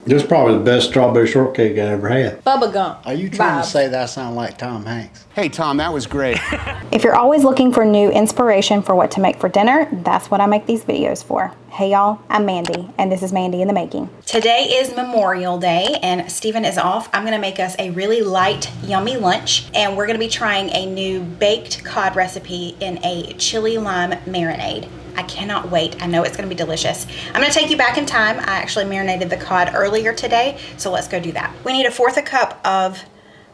This is probably the best strawberry shortcake I ever had. Bubba Gump. Are you trying to say that I sound like Tom Hanks? Hey, Tom, that was great. If you're always looking for new inspiration for what to make for dinner, that's what I make these videos for. Hey y'all, I'm Mandy, and this is Mandy in the Making. Today is Memorial Day, and Steven is off. I'm gonna make us a really light, yummy lunch, and we're gonna be trying a new baked cod recipe in a chili lime marinade. I cannot wait. I know it's gonna be delicious. I'm gonna take you back in time. I actually marinated the cod earlier today, so let's go do that. We need 1/4 cup of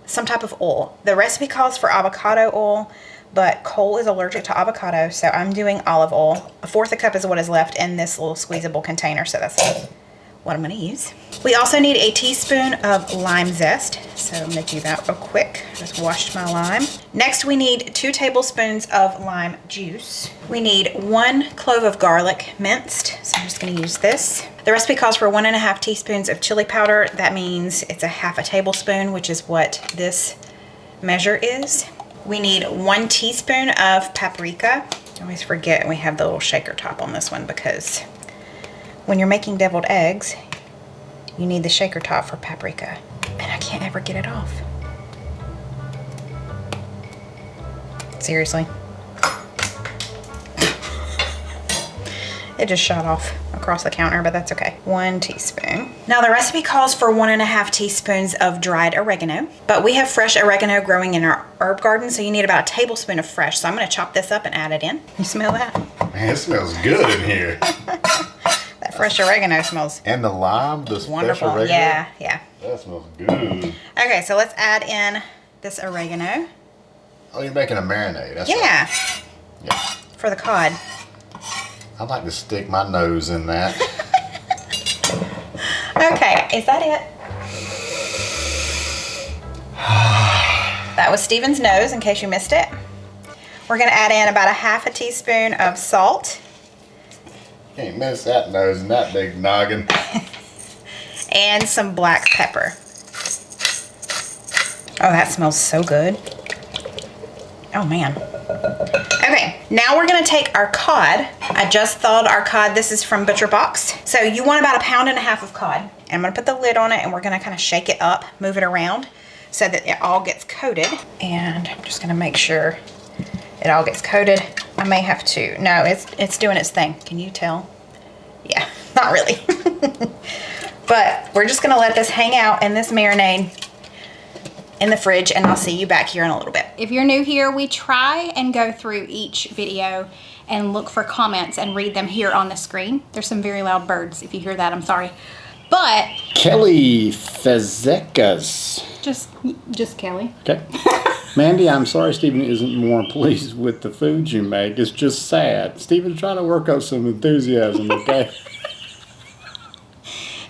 some type of oil. The recipe calls for avocado oil, but Cole is allergic to avocado, so I'm doing olive oil. 1/4 cup is what is left in this little squeezable container, so that's what I'm gonna use. We also need a teaspoon of lime zest, so I'm gonna do that real quick. Just washed my lime. Next, we need 2 tablespoons of lime juice. We need 1 clove of garlic minced, so I'm just gonna use this. The recipe calls for 1½ teaspoons of chili powder. That means it's a 1/2 tablespoon, which is what this measure is. We need 1 teaspoon of paprika. I always forget we have the little shaker top on this one because when you're making deviled eggs, you need the shaker top for paprika. And I can't ever get it off. Seriously. It just shot off across the counter, but that's okay. 1 teaspoon. Now the recipe calls for 1½ teaspoons of dried oregano, but we have fresh oregano growing in our herb garden, so you need about 1 tablespoon of fresh. So I'm gonna chop this up and add it in. You smell that? Man, it smells good in here. That fresh oregano smells And the lime, the wonderful. fresh oregano. Yeah, yeah. That smells good. Okay, so let's add in this oregano. Oh, you're making a marinade. That's Yeah, right. Yeah. for the cod. I'd like to stick my nose in that. Okay, is that it? That was Steven's nose, in case you missed it. We're gonna add in about 1/2 teaspoon of salt. Can't miss that nose and that big noggin. And some black pepper. Oh, that smells so good. Oh man. Okay, now we're gonna take our cod. I just thawed our cod. This is from Butcher Box. So you want about 1.5 pounds of cod. And I'm gonna put the lid on it and we're gonna kind of shake it up, move it around so that it all gets coated. And I'm just gonna make sure it all gets coated. I may have to, no, it's doing its thing. Can you tell? Yeah, not really. But we're just gonna let this hang out in this marinade in the fridge, and I'll see you back here in a little bit. If you're new here, we try and go through each video and look for comments and read them here on the screen. There's some very loud birds. If you hear that, I'm sorry. But Kelly Fazekas. just Kelly. Okay. Mandy, I'm sorry Stephen isn't more pleased with the food you make. It's just sad. Stephen's trying to work up some enthusiasm, okay?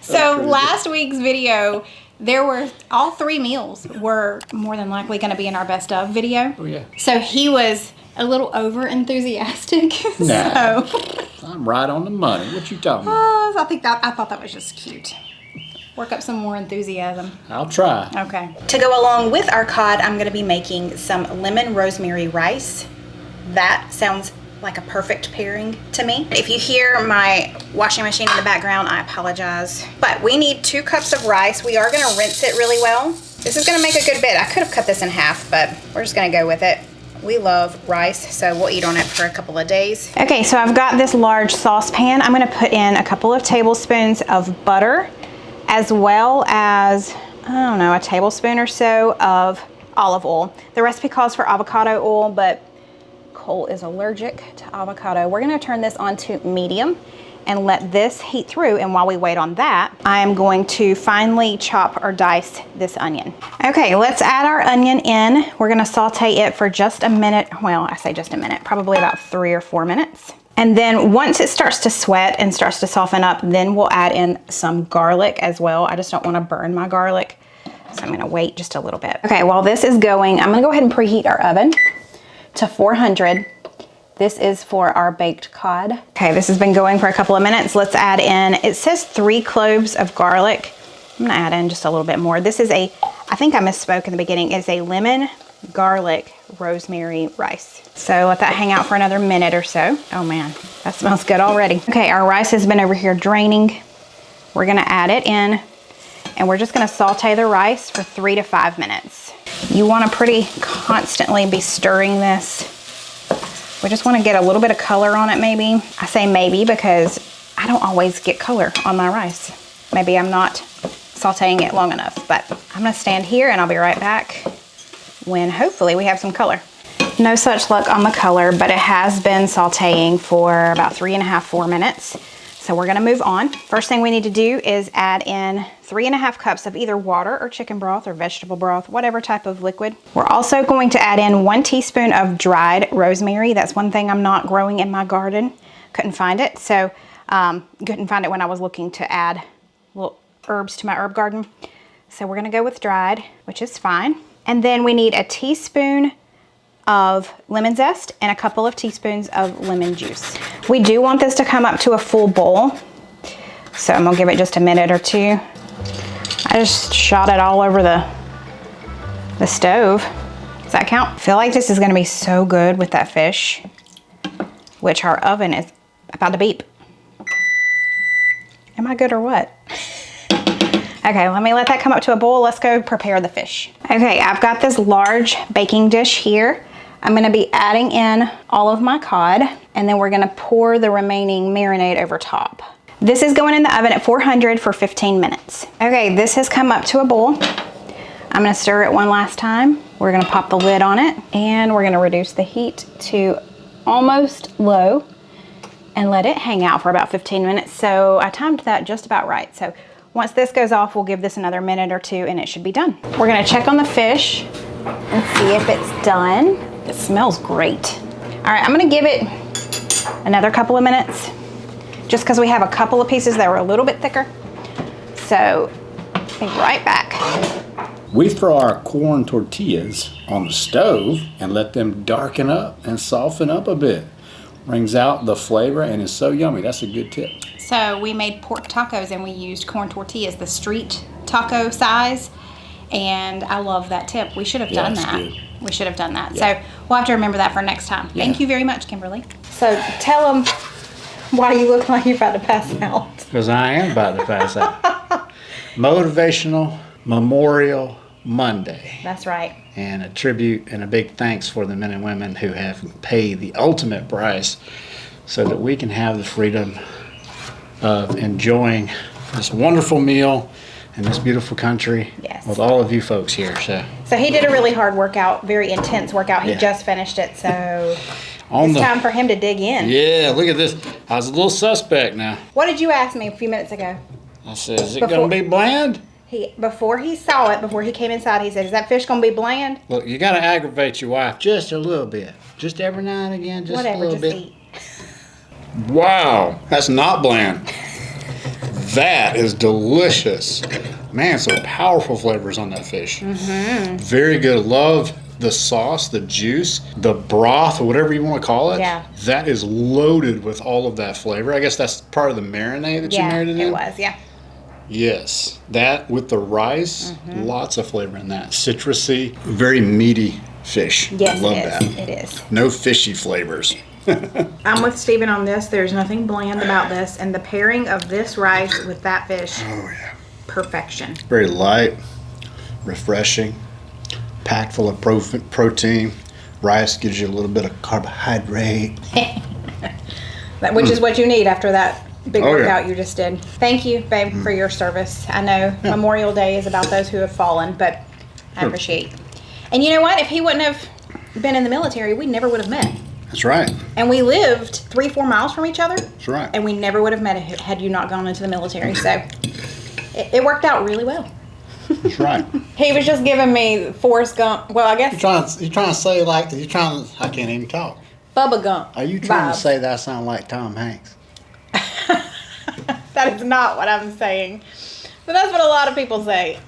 So last week's video, all 3 meals were more than likely going to be in our best of video. Oh, yeah. So he was a little over enthusiastic. Nah. So I'm right on the money. What you talking about? I thought that was just cute. Work up some more enthusiasm. I'll try. Okay. To go along with our cod, I'm going to be making some lemon rosemary rice. That sounds like a perfect pairing to me. If you hear my washing machine in the background, I apologize. But we need 2 cups of rice. We are gonna rinse it really well. This is gonna make a good bit. I could have cut this in half, but we're just gonna go with it. We love rice, so we'll eat on it for a couple of days. Okay, so I've got this large saucepan. I'm gonna put in a couple of tablespoons of butter, as well as, I don't know, a tablespoon or so of olive oil. The recipe calls for avocado oil, but Cole is allergic to avocado. We're gonna turn this on to medium and let this heat through. And while we wait on that, I'm going to finely chop or dice this onion. Okay, let's add our onion in. We're gonna saute it for just a minute. Well, I say just a minute, probably about 3 or 4 minutes. And then once it starts to sweat and starts to soften up, then we'll add in some garlic as well. I just don't wanna burn my garlic, so I'm gonna wait just a little bit. Okay, while this is going, I'm gonna go ahead and preheat our oven to 400. This is for our baked cod. Okay, this has been going for a couple of minutes. Let's add in, it says 3 cloves of garlic. I'm gonna add in just a little bit more. This is I think I misspoke in the beginning. It's a lemon, garlic, rosemary rice. So let that hang out for another minute or so. Oh man, that smells good already. Okay, our rice has been over here draining. We're gonna add it in And we're just gonna saute the rice for 3 to 5 minutes. You wanna pretty constantly be stirring this. We just wanna get a little bit of color on it maybe. I say maybe because I don't always get color on my rice. Maybe I'm not sauteing it long enough, but I'm gonna stand here and I'll be right back when hopefully we have some color. No such luck on the color, but it has been sauteing for about 3.5, 4 minutes. So we're gonna move on. First thing we need to do is add in 3.5 cups of either water or chicken broth or vegetable broth, whatever type of liquid. We're also going to add in 1 teaspoon of dried rosemary. That's one thing I'm not growing in my garden. Couldn't find it, so couldn't find it when I was looking to add little herbs to my herb garden. So we're gonna go with dried, which is fine. And then we need a teaspoon of lemon zest and a couple of teaspoons of lemon juice. We do want this to come up to a full boil, so I'm gonna give it just a minute or two. I just shot it all over the stove. Does that count? I feel like this is gonna be so good with that fish, which our oven is about to beep. Am I good or what? Okay, let me let that come up to a boil. Let's go prepare the fish. Okay, I've got this large baking dish here. I'm gonna be adding in all of my cod, and then we're gonna pour the remaining marinade over top. This is going in the oven at 400 for 15 minutes. Okay, this has come up to a boil. I'm gonna stir it one last time. We're gonna pop the lid on it, and we're gonna reduce the heat to almost low and let it hang out for about 15 minutes. So I timed that just about right. So once this goes off, we'll give this another minute or two and it should be done. We're gonna check on the fish and see if it's done. It smells great. All right, I'm gonna give it another couple of minutes just because we have a couple of pieces that were a little bit thicker. So be right back. We throw our corn tortillas on the stove and let them darken up and soften up a bit. Brings out the flavor and is so yummy. That's a good tip. So we made pork tacos and we used corn tortillas, the street taco size. And I love that tip. We should have done that. Good. We should have done that. Yeah. So we'll have to remember that for next time. Yeah. Thank you very much, Kimberly. So tell them why you look like you're about to pass out. Because I am about to pass out. Motivational Memorial Monday. That's right. And a tribute and a big thanks for the men and women who have paid the ultimate price so that we can have the freedom of enjoying this wonderful meal in this beautiful country. Yes. With all of you folks here. So he did a really hard workout, very intense workout. He just finished it, so it's time for him to dig in. Yeah, look at this. I was a little suspect now. What did you ask me a few minutes ago? I said, is it going to be bland? Before he saw it, before he came inside, he said, is that fish going to be bland? Look, you got to aggravate your wife just a little bit. Just every now and again, just Whatever, a little just bit. eat. Wow, that's not bland. That is delicious. Man, some powerful flavors on that fish. Mm-hmm. Very good. Love the sauce, the juice, the broth, or whatever you want to call it. Yeah. That is loaded with all of that flavor. I guess that's part of the marinade that you marinated in? Yeah, it was, yeah. Yes. That with the rice, lots of flavor in that. Citrusy, very meaty fish. Yes, Love it is. that. It is. No fishy flavors. I'm with Steven on this. There's nothing bland about this. And the pairing of this rice with that fish, Oh, yeah. perfection. Very light, refreshing, packed full of protein. Rice gives you a little bit of carbohydrate. Which is what you need after that big Oh, yeah. workout you just did. Thank you, babe, for your service. I know Memorial Day is about those who have fallen, but I appreciate it. And you know what? If he wouldn't have been in the military, we never would have met. That's right. And we lived 3-4 miles from each other. That's right. And we never would have met had you not gone into the military. So it worked out really well. That's right. He was just giving me Forrest Gump. Well, I guess You trying to say like I can't even talk. Bubba Gump. Are you trying vibes. to say that I sound like Tom Hanks? That is not what I'm saying. But that's what a lot of people say.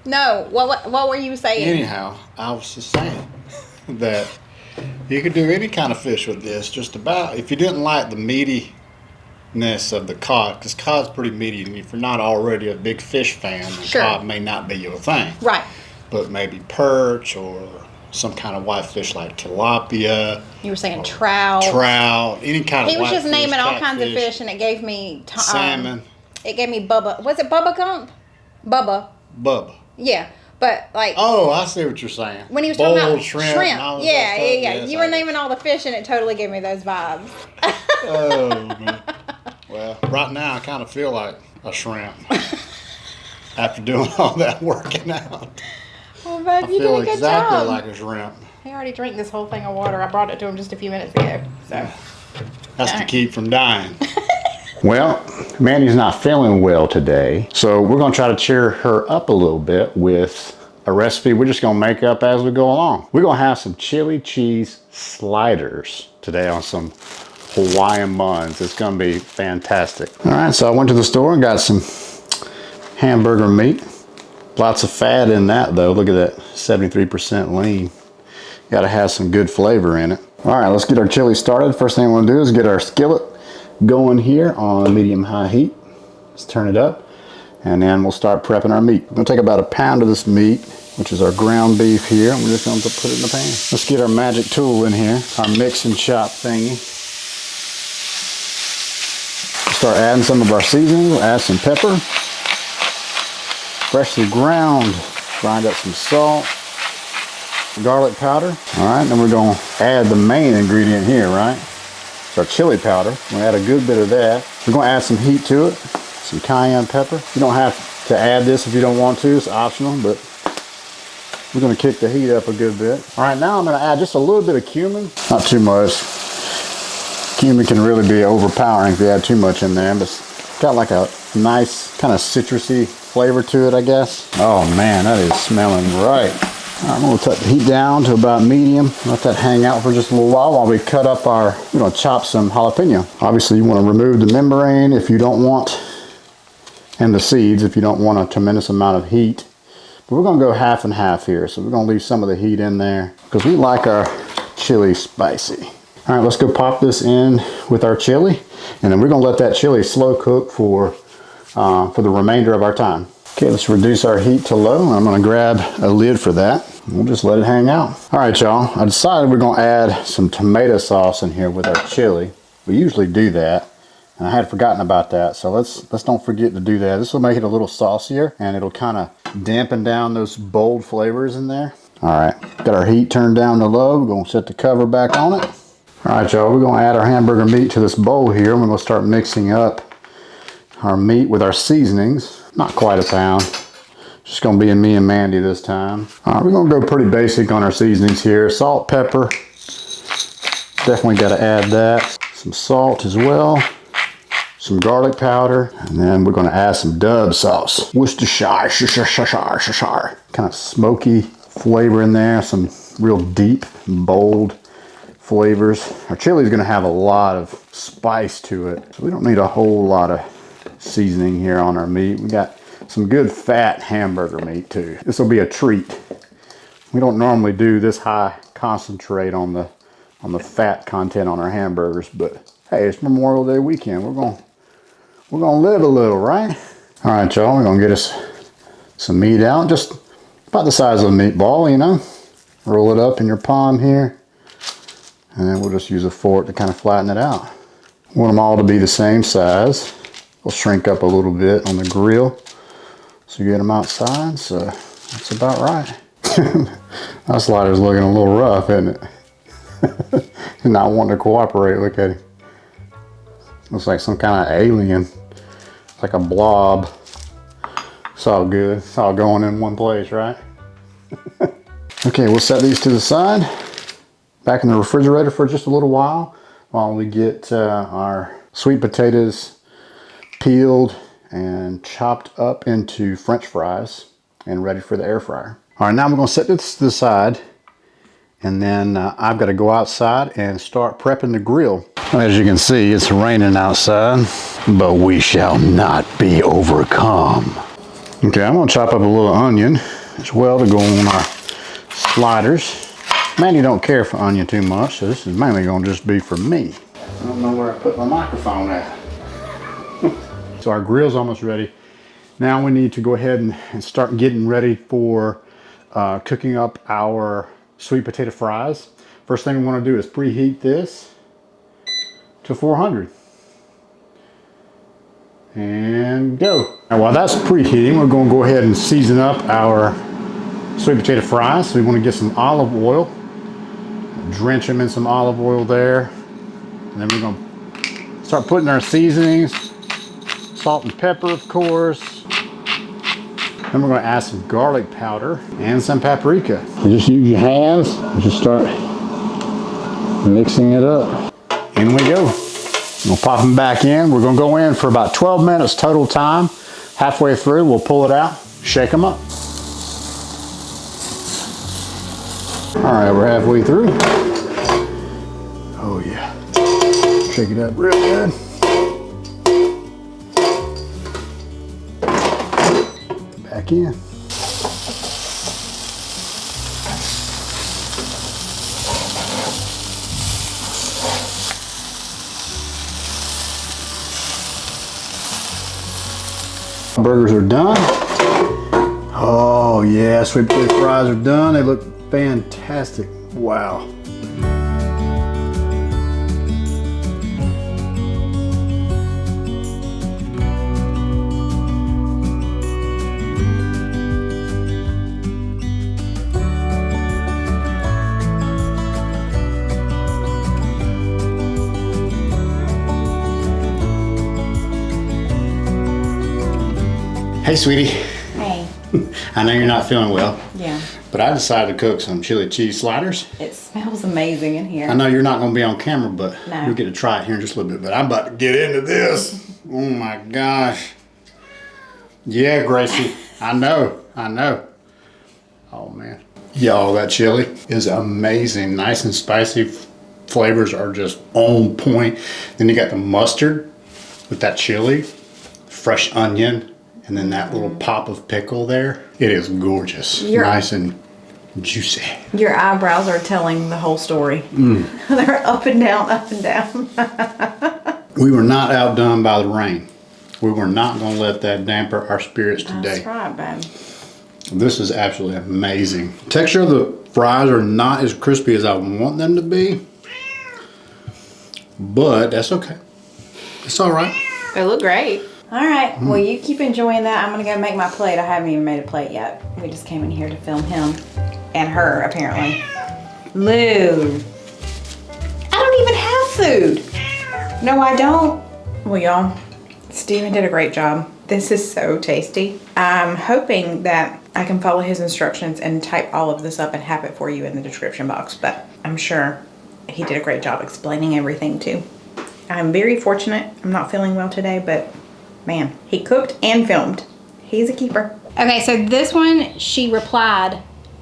No, what were you saying? Anyhow, I was just saying that you could do any kind of fish with this, just about. If you didn't like the meatiness of the cod, because cod's pretty meaty, and if you're not already a big fish fan, then Sure. cod may not be your thing. Right. But maybe perch or some kind of white fish like tilapia, You were saying trout. any kind of He was white just naming fish, all kinds of catfish, fish, and it gave me salmon. It gave me Bubba. Was it Bubba Gump? Bubba. Bubba. Yeah, but like. Oh, I see what you're saying. When he was talking about shrimp. And all that yeah, stuff. yeah. Yes, You were naming all the fish, and it totally gave me those vibes. Oh man. Well, right now I kind of feel like a shrimp after doing all that working out. Well, babe, I you feel did a good exactly job. like a shrimp. He already drank this whole thing of water. I brought it to him just a few minutes ago. So That's to keep from dying. Well, Mandy's not feeling well today, so we're going to try to cheer her up a little bit with a recipe we're just going to make up as we go along. We're going to have some chili cheese sliders today on some Hawaiian buns. It's going to be fantastic. All right, so I went to the store and got some hamburger meat. Lots of fat in that though. Look at that, 73% lean. Got to have some good flavor in it. All right, let's get our chili started. First thing I want to do is get our skillet going here on medium-high heat. Let's turn it up, and then we'll start prepping our meat. We're gonna take about a pound of this meat, which is our ground beef here, and we're just gonna put it in the pan. Let's get our magic tool in here, our mix and chop thingy. Start adding some of our seasoning. We'll add some pepper, freshly ground, grind up some salt, garlic powder. All right, then we're gonna add the main ingredient here, right? It's our chili powder. We're gonna add a good bit of that. We're gonna add some heat to it, some cayenne pepper. You don't have to add this if you don't want to, it's optional, but we're gonna kick the heat up a good bit. All right, now I'm gonna add just a little bit of cumin, not too much. Cumin can really be overpowering if you add too much in there, but it's got like a nice kind of citrusy flavor to it, I guess. Oh man, that is smelling right. I'm going to put the heat down to about medium. Let that hang out for just a little while we cut up our, we're going to chop some jalapeno. Obviously you want to remove the membrane if you don't want, and the seeds if you don't want a tremendous amount of heat. But we're going to go half and half here. So we're going to leave some of the heat in there because we like our chili spicy. All right, let's go pop this in with our chili. And then we're going to let that chili slow cook for the remainder of our time. Okay, let's reduce our heat to low. I'm gonna grab a lid for that. We'll just let it hang out. All right, y'all, I decided we're gonna add some tomato sauce in here with our chili. We usually do that, and I had forgotten about that, so let's don't forget to do that. This will make it a little saucier, and it'll kind of dampen down those bold flavors in there. All right, got our heat turned down to low. We're gonna set the cover back on it. All right, y'all, we're gonna add our hamburger meat to this bowl here. We're gonna start mixing up our meat with our seasonings. Not quite a pound. Just gonna be in me and Mandy this time. All right, we're gonna go pretty basic on our seasonings here. Salt, pepper. Definitely gotta add that. Some salt as well. Some garlic powder. And then we're gonna add some Dub sauce. Worcestershire. Kind of smoky flavor in there. Some real deep, bold flavors. Our chili is gonna have a lot of spice to it. So we don't need a whole lot of seasoning here on our meat. We got some good fat hamburger meat too. This will be a treat. We don't normally do this high concentrate on the fat content on our hamburgers, but hey, it's Memorial Day weekend. We're gonna live a little, right? All right, y'all, we're gonna get us some meat out, just about the size of a meatball, you know. Roll it up in your palm here, and then we'll just use a fork to kind of flatten it out. Want them all to be the same size. We'll shrink up a little bit on the grill so you get them outside, so that's about right. That slider's looking a little rough, isn't it? He's not wanting to cooperate. Look at him. Looks like some kind of alien. It's like a blob. It's all good. It's all going in one place, right? Okay, we'll set these to the side. Back in the refrigerator for just a little while we get our sweet potatoes peeled and chopped up into French fries and ready for the air fryer. All right, now I'm gonna set this to the side, and then I've got to go outside and start prepping the grill. As you can see, it's raining outside, but we shall not be overcome. Okay, I'm gonna chop up a little onion as well to go on our sliders. Mandy don't care for onion too much, so this is mainly gonna just be for me. I don't know where I put my microphone at. So our grill's almost ready. Now we need to go ahead and start getting ready for cooking up our sweet potato fries. First thing we want to do is preheat this to 400. And go. Now while that's preheating, we're going to go ahead and season up our sweet potato fries. So we want to get some olive oil. Drench them in some olive oil there. And then we're going to start putting our seasonings. Salt and pepper, of course. Then we're going to add some garlic powder and some paprika. You just use your hands and just start mixing it up. In we go. We'll pop them back in. We're going to go in for about 12 minutes total time. Halfway through, we'll pull it out, shake them up. All right, we're halfway through. Oh yeah. Shake it up real good. Back in. Burgers are done. Oh yeah, sweet potato fries are done. They look fantastic. Wow. Hey, sweetie. Hey. I know you're not feeling well. Yeah. But I decided to cook some chili cheese sliders. It smells amazing in here. I know you're not going to be on camera, but No. you'll get to try it here in just a little bit. But I'm about to get into this. Oh my gosh. Yeah, Gracie. I know. Oh man. Y'all, that chili is amazing. Nice and spicy. Flavors are just on point. Then you got the mustard with that chili, fresh onion, and then that little pop of pickle there. It is gorgeous. Nice and juicy. Your eyebrows are telling the whole story. They're up and down, up and down. We were not outdone by the rain. We were not going to let that damper our spirits today. That's right, babe. This is absolutely amazing. Texture of the fries are not as crispy as I want them to be, but that's okay. It's all right. They look great. All right, well, you keep enjoying that. I'm gonna go make my plate. I haven't even made a plate yet. We just came in here to film him and her, apparently. Lou, I don't even have food. No, I don't. Well, y'all, Steven did a great job. This is so tasty. I'm hoping that I can follow his instructions and type all of this up and have it for you in the description box, but I'm sure he did a great job explaining everything too. I'm very fortunate. I'm not feeling well today, but man, he cooked and filmed. He's a keeper. Okay, so this one, she replied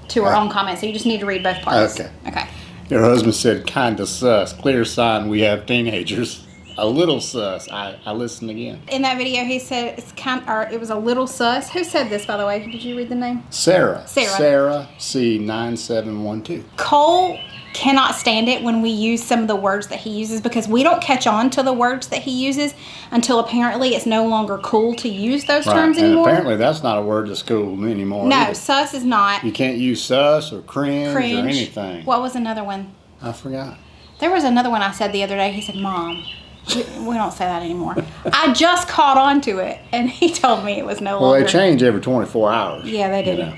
to her own comment, so you just need to read both parts. Okay. Your husband said, kinda sus. Clear sign we have teenagers. A little sus. I listened again. In that video, he said it was a little sus. Who said this, by the way? Did you read the name? Sarah C9712. Cole cannot stand it when we use some of the words that he uses because we don't catch on to the words that he uses until apparently it's no longer cool to use those terms anymore. And apparently that's not a word that's cool anymore. No, either. sus is not. You can't use sus or cringe or anything. What was another one? I forgot. There was another one I said the other day. He said, Mom. We don't say that anymore. I just caught on to it, and he told me it was no longer. Well, they change every 24 hours. Yeah, they do.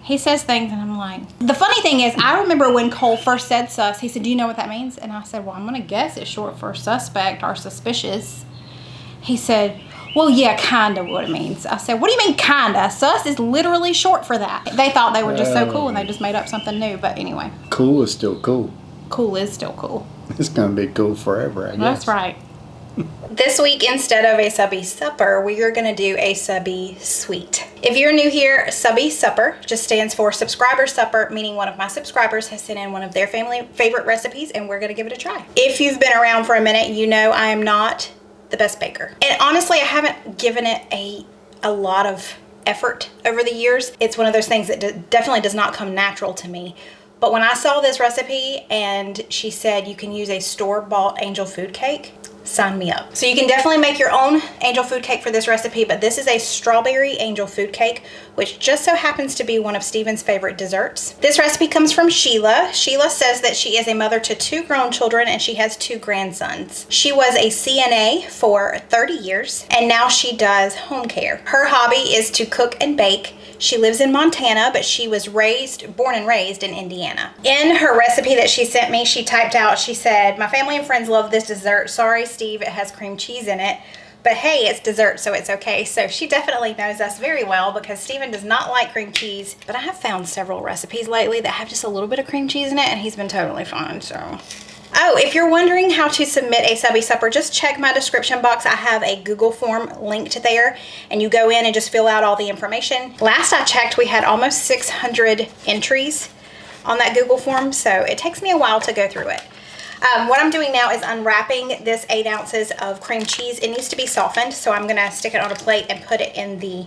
He says things, and I'm like... The funny thing is, I remember when Cole first said sus, he said, do you know what that means? And I said, well, I'm going to guess it's short for suspect or suspicious. He said, well, yeah, kind of what it means. I said, what do you mean kind of? Sus is literally short for that. They thought they were just so cool, and they just made up something new. But anyway. Cool is still cool. Cool is still cool. It's going to be cool forever, I guess. That's right. This week, instead of a Subbie supper, we are going to do a Subbie sweet. If you're new here, Subbie supper just stands for subscriber supper, meaning one of my subscribers has sent in one of their family favorite recipes, and we're going to give it a try. If you've been around for a minute, you know I am not the best baker. And honestly, I haven't given it a lot of effort over the years. It's one of those things that definitely does not come natural to me. But when I saw this recipe and she said you can use a store-bought angel food cake, Sign me up. So you can definitely make your own angel food cake for this recipe, but this is a strawberry angel food cake, which just so happens to be one of Stephen's favorite desserts. This recipe comes from Sheila. Sheila says that she is a mother to 2 grown children and she has 2 grandsons. She was a CNA for 30 years and now she does home care. Her hobby is to cook and bake. She lives in Montana, but she was born and raised in Indiana. In her recipe that she sent me, she typed out, she said, "My family and friends love this dessert. Sorry, Steve, it has cream cheese in it. But hey, it's dessert, so it's okay." So she definitely knows us very well because Stephen does not like cream cheese. But I have found several recipes lately that have just a little bit of cream cheese in it, and he's been totally fine, so... Oh, if you're wondering how to submit a Subbie Supper, just check my description box. I have a Google form linked there, and you go in and just fill out all the information. Last I checked, we had almost 600 entries on that Google form, so it takes me a while to go through it. What I'm doing now is unwrapping this 8 ounces of cream cheese. It needs to be softened, so I'm gonna stick it on a plate and put it in the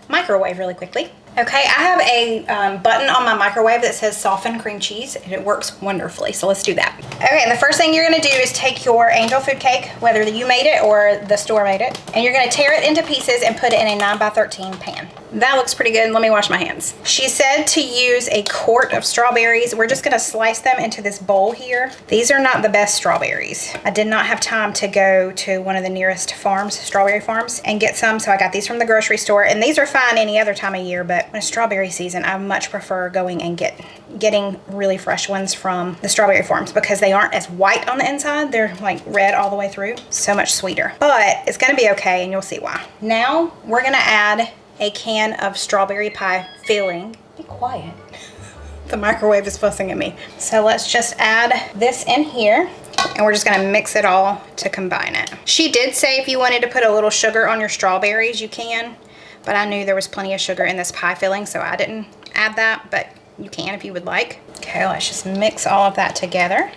microwave really quickly. Okay, I have a button on my microwave that says soften cream cheese, and it works wonderfully, so let's do that. Okay, the first thing you're gonna do is take your angel food cake, whether you made it or the store made it, and you're gonna tear it into pieces and put it in a 9x13 pan. That looks pretty good. Let me wash my hands. She said to use a quart of strawberries. We're just gonna slice them into this bowl here. These are not the best strawberries. I did not have time to go to one of the nearest farms, strawberry farms, and get some, so I got these from the grocery store, and these are fine any other time of year, but when it's strawberry season, I much prefer going and getting really fresh ones from the strawberry farms because they aren't as white on the inside. They're like red all the way through. So much sweeter, but it's gonna be okay, and you'll see why. Now we're gonna add a can of strawberry pie filling. Be quiet. The microwave is fussing at me. So let's just add this in here, and we're just gonna mix it all to combine it. She did say if you wanted to put a little sugar on your strawberries, you can, but I knew there was plenty of sugar in this pie filling, so I didn't add that, but you can if you would like. Okay, let's just mix all of that together.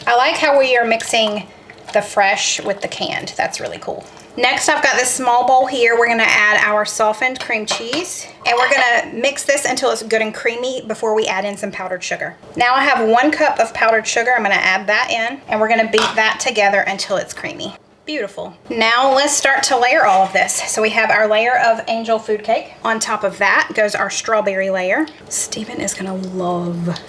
I like how we are mixing the fresh with the canned. That's really cool. Next, I've got this small bowl here. We're gonna add our softened cream cheese, and we're gonna mix this until it's good and creamy before we add in some powdered sugar. Now I have 1 cup of powdered sugar. I'm gonna add that in, and we're gonna beat that together until it's creamy. Beautiful. Now let's start to layer all of this. So we have our layer of angel food cake. On top of that goes our strawberry layer. Stephen is gonna love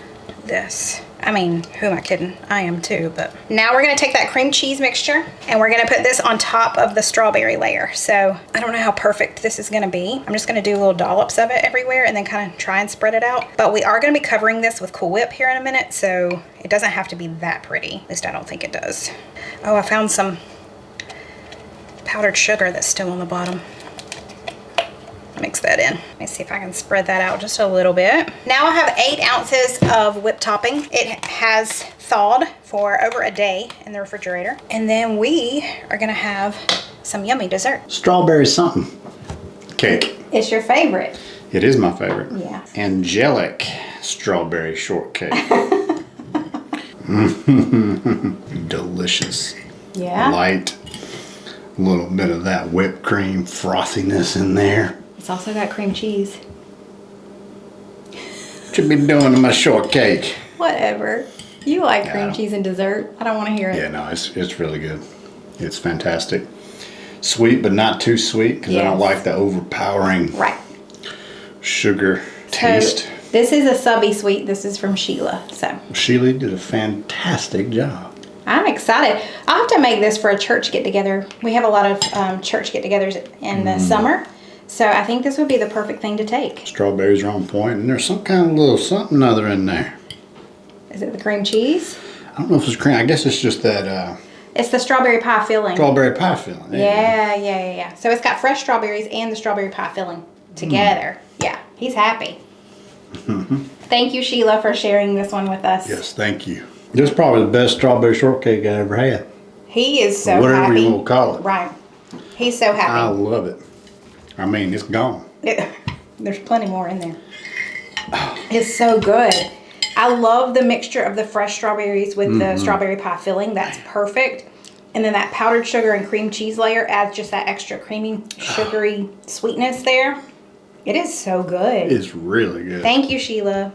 this. I mean, who am I kidding? I am too, but. Now we're gonna take that cream cheese mixture and we're gonna put this on top of the strawberry layer. So I don't know how perfect this is gonna be. I'm just gonna do little dollops of it everywhere and then kind of try and spread it out. But we are gonna be covering this with Cool Whip here in a minute, so it doesn't have to be that pretty. At least I don't think it does. Oh, I found some powdered sugar that's still on the bottom. Mix that in. Let me see if I can spread that out just a little bit. Now I have 8 ounces of whipped topping. It has thawed for over a day in the refrigerator. And then we are gonna have some yummy dessert. Strawberry something. Cake. It's your favorite. It is my favorite. Yeah. Angelic strawberry shortcake. Delicious. Yeah. Light. A little bit of that whipped cream frothiness in there. It's also got cream cheese. What you been doing to my shortcake? Whatever. You like Yeah, cream cheese and dessert. I don't want to hear it. Yeah, no, it's really good. It's fantastic. Sweet, but not too sweet, because I don't like the overpowering Right. sugar taste. So this is a Subbie sweet. This is from Sheila. So Sheila did a fantastic job. I'm excited. I'll have to make this for a church get-together. We have a lot of church get-togethers in the summer. So I think this would be the perfect thing to take. Strawberries are on point, and there's some kind of little something other in there. Is it the cream cheese? I don't know if it's cream. I guess it's just that It's the strawberry pie filling. strawberry pie filling. There Yeah. So it's got fresh strawberries and the strawberry pie filling together. Yeah, he's happy. Thank you, Sheila, for sharing this one with us. Yes, thank you. This is probably the best strawberry shortcake I ever had. He is so Whatever happy. you want to call it. Right. He's so I happy. love it. I mean, it's gone. There's plenty more in there. It's so good. I love the mixture of the fresh strawberries with the strawberry pie filling. That's perfect. And then that powdered sugar and cream cheese layer adds just that extra creamy, sugary sweetness there. It is so good. It's really good. Thank you, Sheila.